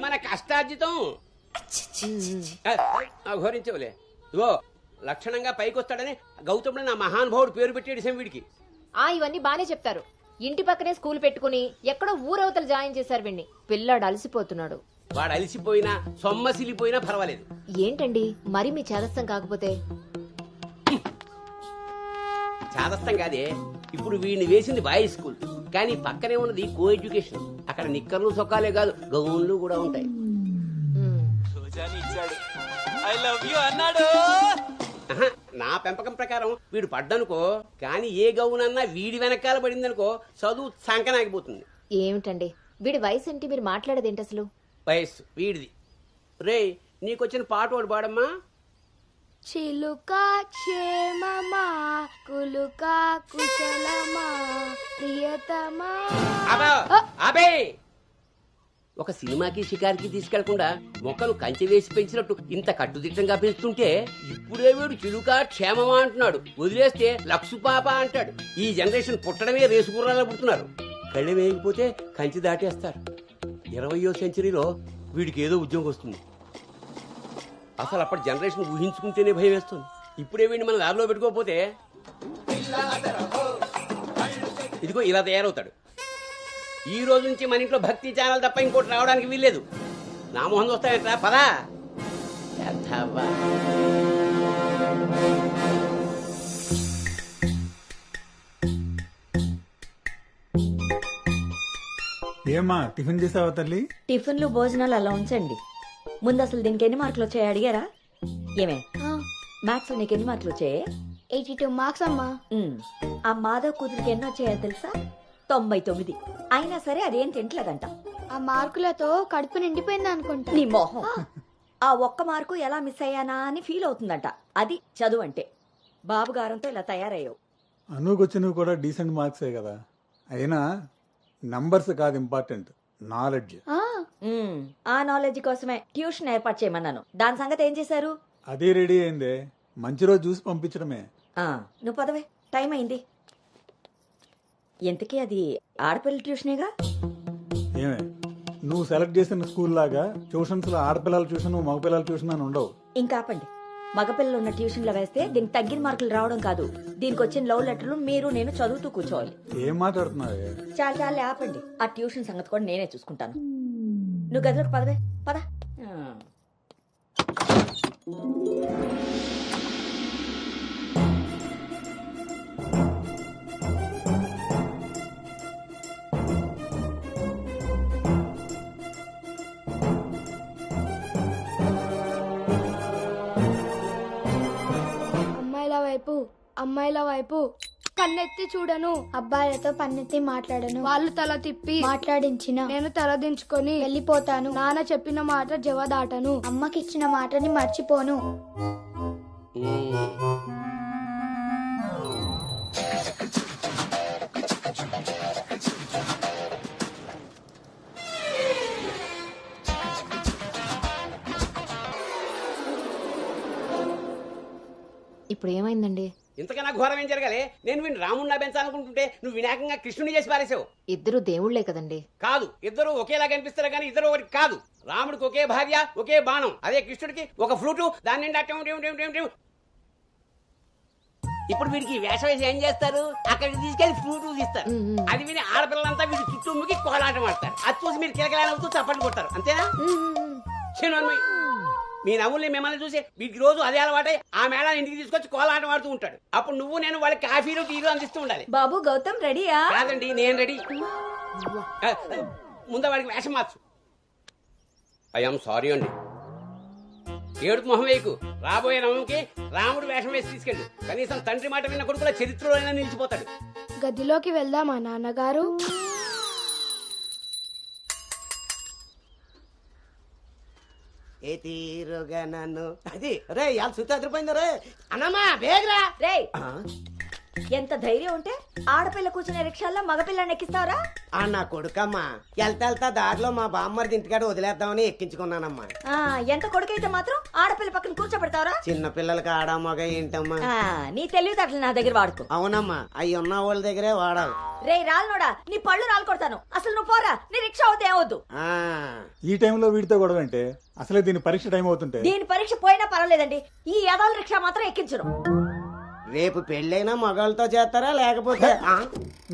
మన కష్టార్జితం ఘోరించవులే. ఇగో లక్షణంగా పైకొస్తాడని గౌతముడు నా మహానుభావుడు పేరు పెట్టాడు వీడికి. ఇవన్నీ బానే చెప్తారు. ఇంటి పక్కనే స్కూల్ పెట్టుకుని ఎక్కడో ఊరవతలు జాయిన్ చేశారు వీడిని. పిల్లాడు అలసిపోతున్నాడు. వాడు అలసిపోయినా సొమ్మసిలిపోయినా పర్వాలేదు. ఏంటండి మరి మీ చేదస్తం కాకపోతే? చాదస్తం కాదే, ఇప్పుడు వీడిని వేసింది బాయ్స్ స్కూల్, కానీ పక్కనే ఉన్నది కో ఎడ్యుకేషన్. అక్కడ నిక్కర్లు సొక్కాలే కాదు గౌన్లు కూడా ఉంటాయి. నా పెంపకం ప్రకారం వీడు పడ్డనుకో, కానీ ఏ గౌనన్నా వీడి వెనకాల పడిందనుకో చదువు సంకనాగిపోతుంది. ఏమిటండి వీడి వయసు ఏంటి? మీరు మాట్లాడేది ఏంటి అసలు? వయస్సు వీడిది. రే నీకొచ్చిన పాట వాడు పాడమ్మా. చిలుక క్షేమమా కులుక కుశలమా ప్రియతమా. అబే ఒక సినిమాకి షికారికి తీసుకెళ్లకుండా మొక్కను కంచె వేసి పెంచినట్టు ఇంత కట్టుదిట్టంగా పెంచుతుంటే ఇప్పుడే వీడు చిలుక క్షేమమా అంటున్నాడు. వదిలేస్తే లక్సు పాప అంటాడు. ఈ జనరేషన్ పుట్టడమే రేసుగుర్రాలా పుడుతున్నారు. కళ్ళె వేయకపోతే కంచె దాటేస్తారు. 20వ సెంచరీలో వీడికి ఏదో ఉద్యోగం వస్తుంది. అసలు అప్పటి జనరేషన్ ఊహించుకుంటేనే భయం వేస్తుంది. ఇప్పుడే వీడిని మన ల్యాబ్లో పెట్టుకోకపోతే ఇదిగో ఇలా తయారవుతాడు. ఈ రోజు నుంచి మన ఇంట్లో భక్తి ఛానల్ తప్ప ఇంకోటి రావడానికి వీల్లేదు. నా మొహం వస్తాయంట పదా. ఏమా టిఫిన్ చేసావా తల్లి? టిఫిన్లు భోజనాలు అలా ఉంచండి. ముందు అసలు దీనికి ఎన్ని మార్కులు వచ్చాయి అడిగారా? ఏమే మ్యాథ్స్ లో నీకు ఎన్ని మార్కులు వచ్చాయి? 82 మార్క్స్ అమ్మా. ఆ మాధవ్ కూతురికి ఎన్ని వచ్చాయో తెలుసా? 99. అయినా సరే అదేం తింటలేదంట. ఆ మార్కులతో కడుపు నిండిపోయింది అనుకుంటా. నీ మొహం. ఆ ఒక్క మార్కు ఎలా మిస్ అయ్యానా అని ఫీల్ అవుతుందంట. అది చదువు అంటే. బాబు గారంతో ఇలా తయారయ్యావు. అనుకొచ్చి నువ్వు కూడా డీసెంట్ మార్క్సే కదా. అయినా నంబర్స్ కాదు ఇంపార్టెంట్, నాలెడ్జ్. ఆ నాలెడ్జ్ కోసమే ట్యూషన్ ఏర్పాటు చేయమన్నాను. దాని సంగతి ఏం చేశారు? అది రెడీ అయిందే, మంచి రోజు చూసి పంపించడమే. నువ్వు పదవే, టైం అయింది. ఎంతకీ అది ఆడపిల్ల ట్యూషనేగా? ఏమే నువ్వు సెలెక్ట్ చేసిన స్కూల్ లాగా ట్యూషన్స్ లో ఆడపిల్లల ట్యూషన్ మగపిల్లల ట్యూషన్ అని ఉండవు. ఇంకా ఆపండి. మగపిల్లలు ఉన్న ట్యూషన్ లో వేస్తే దీనికి తగ్గిన మార్కులు రావడం కాదు, దీనికి వచ్చిన లవ్ లెటర్లు మీరు నేను చదువుతూ కూర్చోవాలి. ఏం మాట్లాడుతున్నావే? చాలా ఆపండి. ఆ ట్యూషన్ సంగతి కూడా నేనే చూసుకుంటాను. నువ్వు గదిలోకి పదవే, పద. అమ్మాయిల వైపు కన్నెత్తి చూడను, అబ్బాయిలతో పన్నెత్తి మాట్లాడను. వాళ్ళు తల తిప్పి మాట్లాడించిన నేను తల దించుకొని వెళ్ళిపోతాను. నాన్న చెప్పిన మాట జవదాటను, అమ్మకిచ్చిన మాటని మర్చిపోను. ఇప్పుడు ఏమైందండి? ఇంతకన్నా ఘోరం ఏం జరగాలి? నేను వీడిని రాముడిని పెంచాలనుకుంటుంటే నువ్వు వినాయకంగా కృష్ణుని చేసి పారేసావు. ఇద్దరు దేవుళ్లే కదండి. కాదు, ఇద్దరు ఒకేలా కనిపిస్తారు కానీ ఇద్దరు ఒకటి కాదు. రాముడికి ఒకే భార్య ఒకే బాణం, అదే కృష్ణుడికి ఒక ఫ్లూటు, దాని నిండా. ఇప్పుడు వీడికి వేషం వేసి ఏం చేస్తారు? అక్కడికి తీసుకెళ్లి ఫ్లూటు తీస్తారు. అది విని ఆడపిల్లలంతా వీడి చుట్టూ ముగి కోలాటం ఆడతారు. అది చూసి మీరు కిలకలాడుతూ చప్పట్లు కొడతారు. అంతేనా? మీ నవ్వుల్ని మిమ్మల్ని చూసి వీటికి రోజు అదే అలవాటై ఆ మేళ ఇంటికి తీసుకొచ్చి కోలాటం ఆడుతూ ఉంటాడు. అప్పుడు నువ్వు నేను వాళ్ళకి కాఫీలు టీలు అందిస్తూ ఉండాలి. బాబు గౌతమ్ రెడీయా? కాదండి, నేను రెడీ. ముందు వాడికి వేషం మార్చు. ఐఎమ్ సారీ అండి. ఏడుపు మొహం వేయకు. రాబోయే నవంకి రాముడు వేషం వేసి తీసుకెళ్ళు. కనీసం తండ్రి మాట విన్న కొడుకుల చరిత్రలో అయినా నిలిచిపోతాడు. గదిలోకి వెళ్దామా నాన్నగారు? ఏ తీరుగా నన్ను అది రే ఇవాళ సుత్తి అదిరిపోయింది రే. అన్నమ్మా బేగరా రే. ఎంత ధైర్యం ఉంటే ఆడపిల్ల కూర్చునే రిక్షాల్లో మగపిల్లని ఎక్కిస్తావరా? ఆ నా కొడుకమ్మా వెళ్తా దారిలో మా బామ్మర్ది ఇంటికాడ వదిలేద్దామని ఎక్కించుకున్నానమ్మా. ఎంత కొడుకైతే మాత్రం ఆడపిల్ల పక్కన కూర్చోబెడతావరా? చిన్న పిల్లలకి ఆడా మగ ఏంటమ్మా? నీ తెలివితేటలు నా దగ్గర వాడుకో. అవునమ్మా, అవి ఉన్న వాళ్ళ దగ్గరే వాడాలి. రే రాల్నోడా, నీ పళ్ళు రాలు కొడతాను. అసలు నువ్వు పోరా, నీ రిక్షా అవుతే ఏవద్దు. ఆ ఈ టైంలో వీడితో గొడవ అంటే అసలే దీని పరీక్ష టైం అవుతుంటే. దీని పరీక్ష పోయినా పర్వాలేదండి, ఈ యదాల రిక్షా మాత్రం ఎక్కించను. రేపు పెళ్ళైనా మగాళ్ళతో చేస్తారా లేకపోతే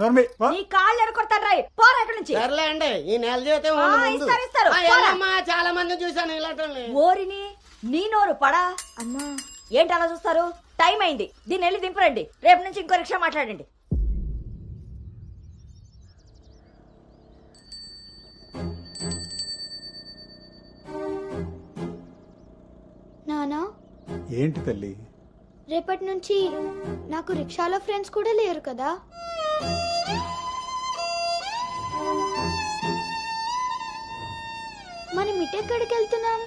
నోర్మి, వా. నీ కాళ్ళు ఎరకొడతాను రాయ్, పోరా ఇక్కడి నుంచి. సర్లే అండి, ఈ నెల జీవితం ఆ, ముందు. ఇస్తారు, ఇస్తారు. ఆ, పోరా. ఏమ్మా, చాలా మంది చూసాను ఇలాంటి. ఓరిని నీ నోరు పడా. అమ్మా ఏంటి అలా చూస్తారు? టైం అయింది, దీన్ని వెళ్ళి దింపరండి. రేపు నుంచి ఇంకో రిక్షా మాట్లాడండి. నానా ఏంటి తల్లి? రేపటి నుంచి నాకు రిక్షాలో ఫ్రెండ్స్ కూడా లేరు కదా. మనం ఇటెక్కడికి వెళ్తున్నాం?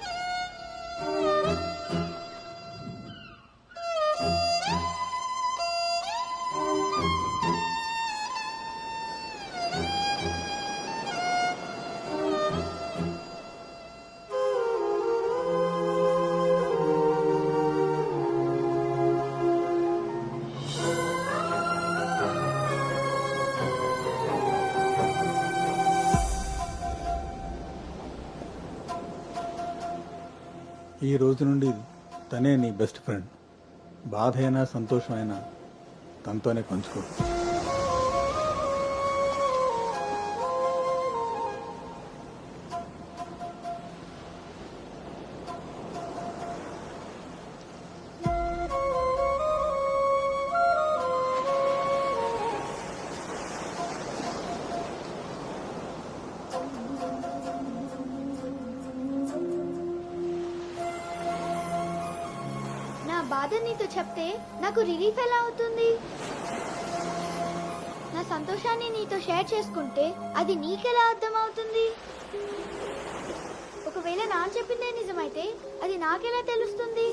ఈ రోజు నుండి తనే నీ బెస్ట్ ఫ్రెండ్. బాధ అయినా సంతోషమైనా తనతోనే పంచుకో. నా బాధ నీతో చెప్తే నాకు రిలీఫ్ ఎలా అవుతుంది? నా సంతోషాన్ని నీతో షేర్ చేసుకుంటే అది నీకెలా అర్థం అవుతుంది? ఒకవేళ నాన్న చెప్పిందే నిజమైతే అది నాకెలా తెలుస్తుంది?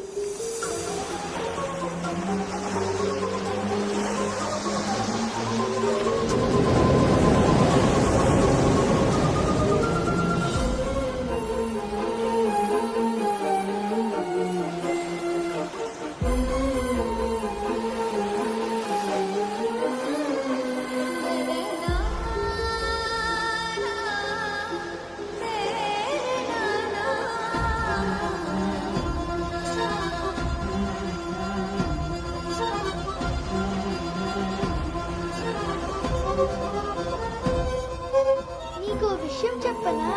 నీకు ఓ విషయం చెప్పనా?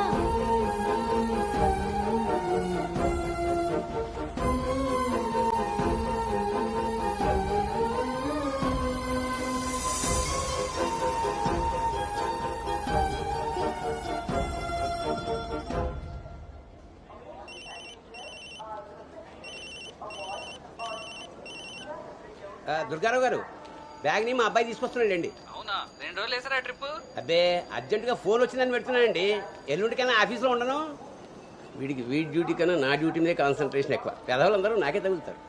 దుర్గారావు గారు, బ్యాగ్ ని మా అబ్బాయి తీసుకొస్తున్నాడండి. అవునా, 2 రోజులు వేసారా ట్రిప్? అబ్బే, అర్జెంటుగా ఫోన్ వచ్చిందని పెడుతున్నానండి. ఎల్లుండికైనా ఆఫీస్లో ఉండను. వీడి డ్యూటీ కన్నా నా డ్యూటీ మీదే కాన్సన్ట్రేషన్ ఎక్కువ. పెదవులందరూ నాకే తగులుతారు.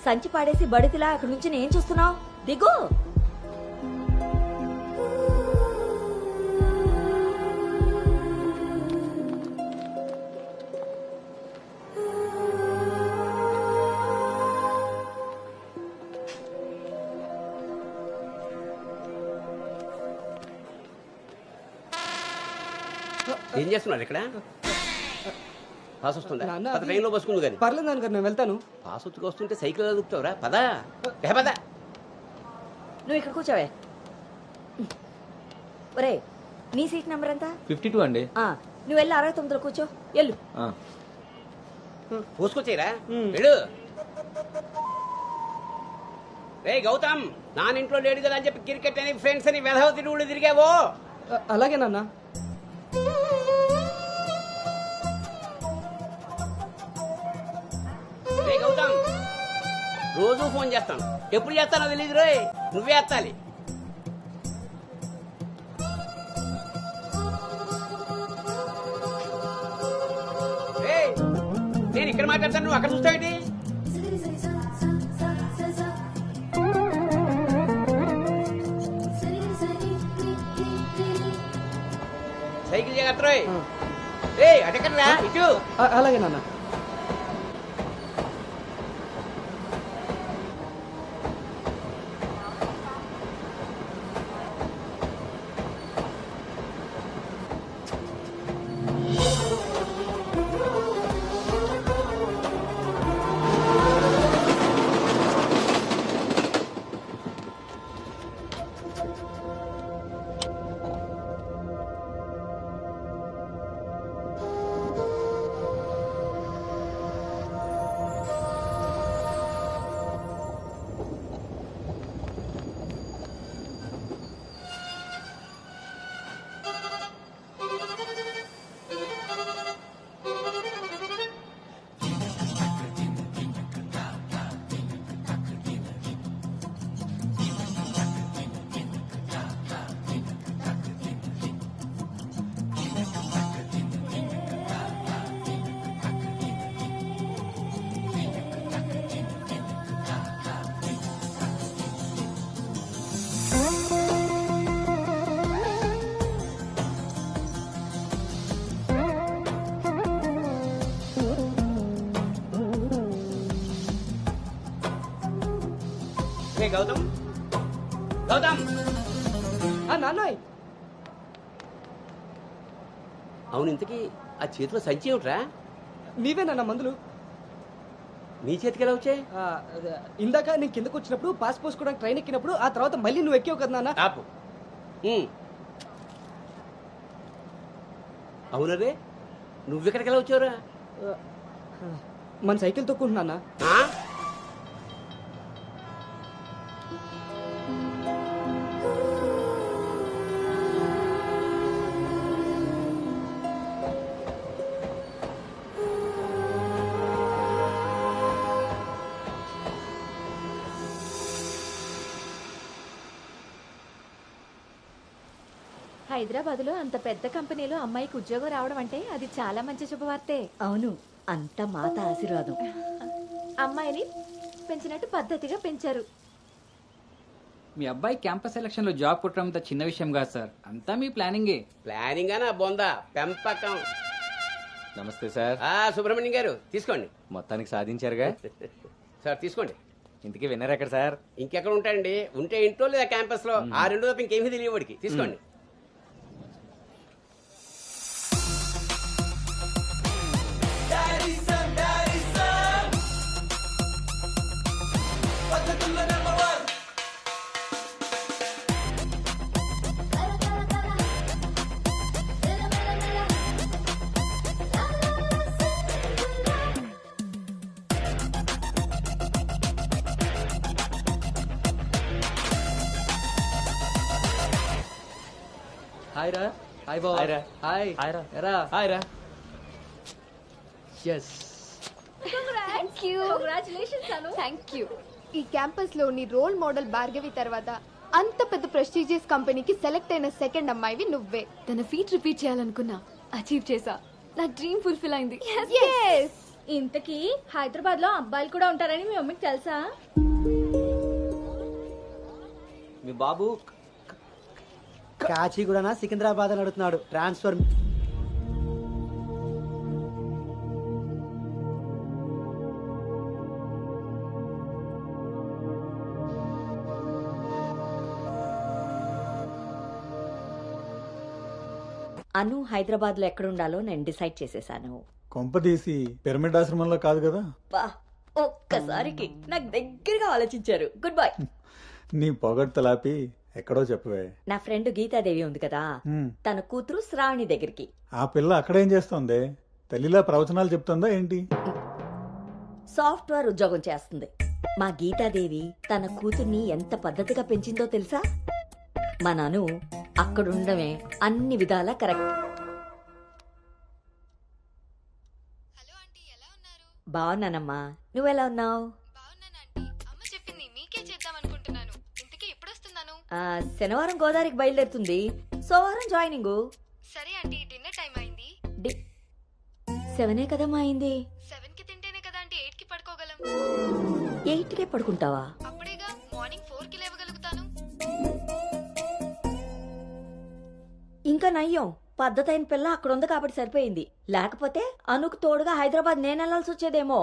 సంచి పాడేసి బడితిలా అక్కడి నుంచి నేను చూస్తున్నావు? దిగు. ఏం చేస్తున్నారు ఇక్కడ? పాస్ వస్తుందా నాన్న, పద ట్రైన్లో బసుకుంది కానీ పర్లేదు నాన్నగారు నేను వెళ్తాను. పాస్ వచ్చుకు వస్తుంటే సైకిల్ అదుగుతావురా పదా పద నువ్వు ఇక్కడ కూర్చోవే. ఒరే నీ సీట్ నెంబర్ ఎంత? 52 అండి. నువ్వు వెళ్ళి 69లో కూర్చో. వెళ్ళు. పోసుకొచ్చేరా వెళ్ళు. రే గౌతమ్ నానింట్లో లేడు కదా అని చెప్పి క్రికెట్ అని ఫ్రెండ్స్ అని వెధవ తిరుగుడు తిరిగావో. అలాగే నాన్న. రే గౌతమ్ రోజు ఫోన్ చేస్తాను, ఎప్పుడు చేస్తానో తెలియదు రే, నువ్వే ఎత్తాలి. రేయ్, నేను ఇక్కడ మాట్లాడతాను, నువ్వు అక్కడ చూస్తావేంటి? సైకిల్ జాగ్రత్త రోయ్. రేయ్ అటెక్కడరా ఇటు. అలాగే నాన్న. గౌతమ్ గౌతమ్ నాన్నయ్. అవును, ఇంతకీ ఆ చేతిలో సంచి ఏమిట్రా? నీవేనా మందులు? నీ చేతికి ఎలా వచ్చాయి? ఇందాక నేను కిందకు వచ్చినప్పుడు పాస్ పోసుకోవడానికి ట్రైన్ ఎక్కినప్పుడు ఆ తర్వాత మళ్ళీ నువ్వు ఎక్కావు కదా నాన్న. ఆపు. అవునరే, నువ్వెక్కడికి ఎలా వచ్చావురా? మన సైకిల్ తొక్కుంటున్నా. హైదరాబాద్ లో అంత పెద్ద కంపెనీలో అమ్మాయికి ఉద్యోగం రావడం అంటే అది చాలా మంచి శుభవార్తే. అవును, అంత మాత ఆశీర్వాదం. అమ్మాయిని పెంచినట్టు పద్ధతిగా పెంచారు. మీ అబ్బాయి క్యాంపస్ సెలక్షన్ లో జాబ్ కొట్టడం అంత చిన్న విషయం కాదు సార్, అంతా మీ ప్లానింగే. ప్లానింగ్ అనా బొందా పెంపకం. నమస్తే సార్. సుబ్రహ్మణ్యం గారు తీసుకోండి. మొత్తానికి సాధించారుగా. సార్ తీసుకోండి. ఇంతకీ విన్నర్ ఎక్కడ సార్? ఇంకెక్కడ ఉంటాయండి, ఉంటే ఇంట్లో లేదా క్యాంపస్ లో. ఆ రెండు తప్ప ఇంకేమీ తెలియవాడికి. తీసుకోండి. హాయ్ రా. హాయ్ బాబు. హాయ్ రా. హాయ్. హాయ్ రా. ఎరా. హాయ్ రా. ఎస్. Thank you. ఈ క్యాంపస్ లో నీ రోల్ మోడల్ భార్గవి తర్వాత అంత పెద్ద ప్రెస్టీజియస్ కంపెనీకి సెలెక్ట్ అయిన సెకండ్ అమ్మాయివి నువ్వే. తన ఫీట్ రిపీట్ చేయాలనుకున్నా, అచీవ్ చేసా. నా డ్రీమ్ ఫుల్ఫిల్ అయింది. ఇంతకీ హైదరాబాద్ లో అబ్బాయిలు కూడా ఉంటారని మీ మమ్మీకి తెలుసా? మీ బాబు కాచిగూడనా సికింద్రాబాద్ అని అడుగుతున్నాడు. ట్రాన్స్ఫర్. అను హైదరాబాద్ లో ఎక్కడుండాలో నేను డిసైడ్ చేసేసాను. కొంపదీసి పిరమిడ్ ఆశ్రమంలో కాదు కదా? బా ఒక్కసారికి నాకు దగ్గరగా ఆలోచించారు. Good bye. నీ పొగడ్తలాపి ఎక్కడో చెప్పవే. నా ఫ్రెండ్ గీతాదేవి ఉంది కదా, హ్మ్. తన కూతురు శ్రావణి దగ్గరికి. ఆ పిల్ల అక్కడేం చేస్తోంది? తల్లిలా ప్రవచనాలు చెప్తుందా ఏంటి? సాఫ్ట్వేర్ ఉద్యోగం చేస్తుంది. మా గీతాదేవి తన కూతుర్ని ఎంత పద్ధతిగా పెంచిందో తెలుసా? మా నాను అక్కడుండమే అన్ని విధాలా కరెక్ట్. హలో ఆంటీ, ఎలా ఉన్నారు? బాగున్నానమ్మా, నువ్వెలా ఉన్నావు? బాగున్నాను ఆంటీ. అమ్మ చెప్పింది మీకే చేద్దాం అనుకుంటున్నాను. ఇంతకీ ఎప్పుడు వస్తున్నాను? శనివారం గోదావరికి బయలుదేరుతుంది, సోమవారం జాయినింగ్. సరే ఆంటీ, డిన్నర్ టైం అయింది. 7 కదమ్మా అయింది. 7కి తింటేనే కదా ఆంటీ 8కి పడుకోగలం. 8కే పడుకుంటావా? అప్పుడేగా మార్నింగ్ 4కి లేవగలుగుతాను. ఇంకా నయ్యం, పద్ధతైన పిల్ల అక్కడ ఉంది కాబట్టి సరిపోయింది. లేకపోతే అనుకు తోడుగా హైదరాబాద్ నేను వెళ్లాల్సి వచ్చేదేమో.